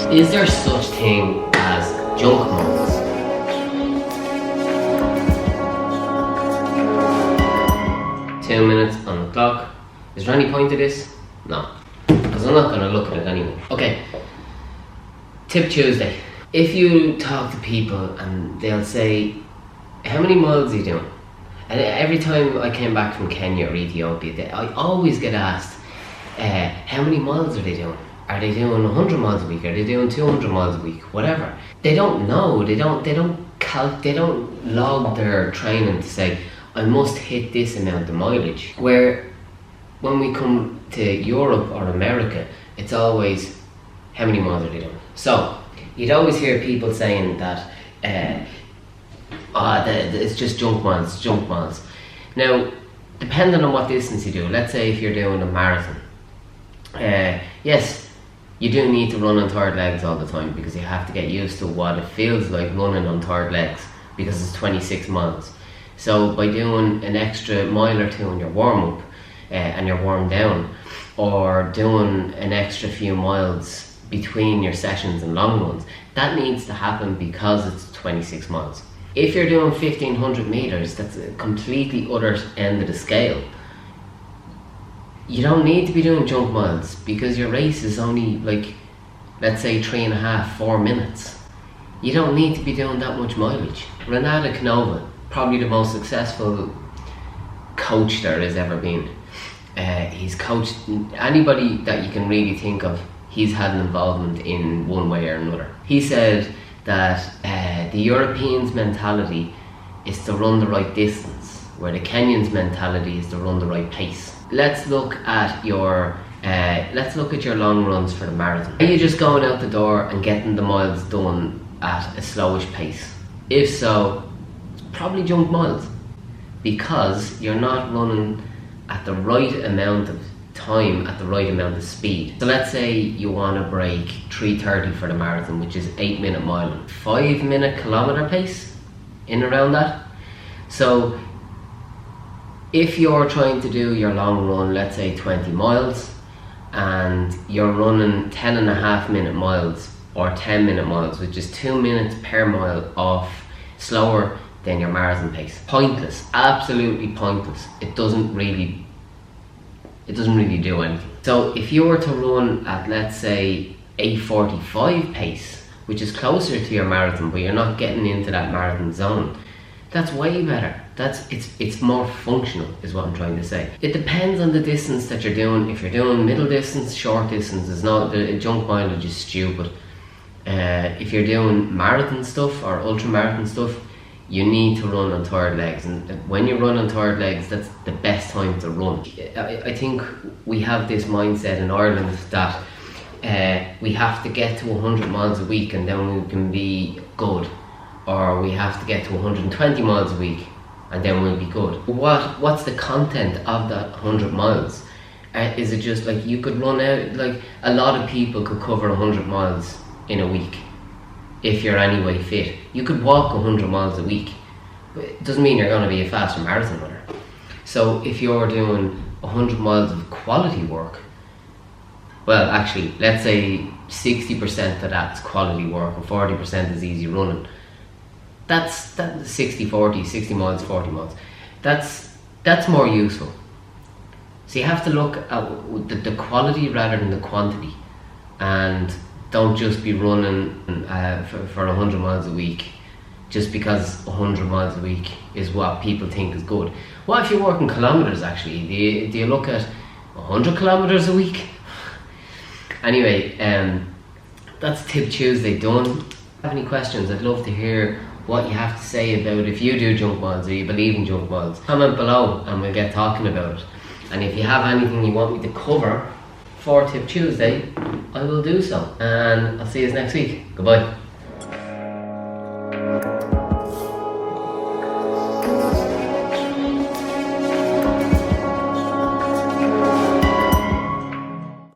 Is there such thing as junk miles? Two minutes on the clock. Is there any point to this? No, because I'm not going to look at it anyway. Okay, Tip Tuesday. If you talk to people and they'll say, how many miles are you doing? And every time I came back from Kenya or Ethiopia, I always get asked, how many miles are they doing? Are they doing 100 miles a week? Are they doing 200 miles a week? Whatever. They don't know. They don't log their training to say, I must hit this amount of mileage. Where when we come to Europe or America, it's always, how many miles are they doing? So you'd always hear people saying that it's just junk miles. Now, depending on what distance you do, let's say if you're doing a marathon, yes, you do need to run on tired legs all the time because you have to get used to what it feels like running on tired legs because it's 26 miles. So by doing an extra mile or two in your warm-up and you're warmed down, or doing an extra few miles between your sessions and long runs, that needs to happen because it's 26 miles. If you're doing 1500 meters, that's a completely other end of the scale. You don't need to be doing junk miles because your race is only like, let's say 3.5, 4 minutes. You don't need to be doing that much mileage. Renata Canova, probably the most successful coach there has ever been. He's coached anybody that you can really think of. He's had an involvement in one way or another. He said that the Europeans' mentality is to run the right distance, where the Kenyans' mentality is to run the right pace. Let's look at your long runs for the marathon. Are you just going out the door and getting the miles done at a slowish pace? If so, it's probably junk miles, because you're not running at the right amount of time, at the right amount of speed. So let's say you want to break 3:30 for the marathon, which is 8-minute mile, 5-minute kilometer pace, in around that. So if you're trying to do your long run, let's say 20 miles, and you're running 10.5-minute miles or 10-minute miles, which is 2 minutes per mile off slower than your marathon pace. Pointless, absolutely pointless. It doesn't really do anything. So if you were to run at, let's say, 8:45 pace, which is closer to your marathon, but you're not getting into that marathon zone, that's way better. It's more functional, is what I'm trying to say. It depends on the distance that you're doing. If you're doing middle distance, short distance, it's not, the junk mileage is stupid. If you're doing marathon stuff or ultra marathon stuff, you need to run on tired legs, and when you run on tired legs, that's the best time to run. I think we have this mindset in Ireland that we have to get to 100 miles a week and then we can be good, or we have to get to 120 miles a week and then we'll be good. What's the content of that 100 miles? Is it just like you could run out, like a lot of people could cover 100 miles in a week if you're anyway fit. You could walk 100 miles a week, but it doesn't mean you're going to be a faster marathon runner. So if you're doing 100 miles of quality work, well, actually, let's say 60% of that's quality work and 40% is easy running. That's 60-40, 60 miles, 40 miles. That's more useful. So you have to look at the quality rather than the quantity, and don't just be running for 100 miles a week just because 100 miles a week is what people think is good. What if you're working kilometers actually? Do you look at 100 kilometers a week? Anyway, that's Tip Tuesday done. If you have any questions, I'd love to hear what you have to say about if you do junk miles or you believe in junk miles. Comment below and we'll get talking about it. And if you have anything you want me to cover for Tip Tuesday, I will do so. And I'll see you next week. Goodbye.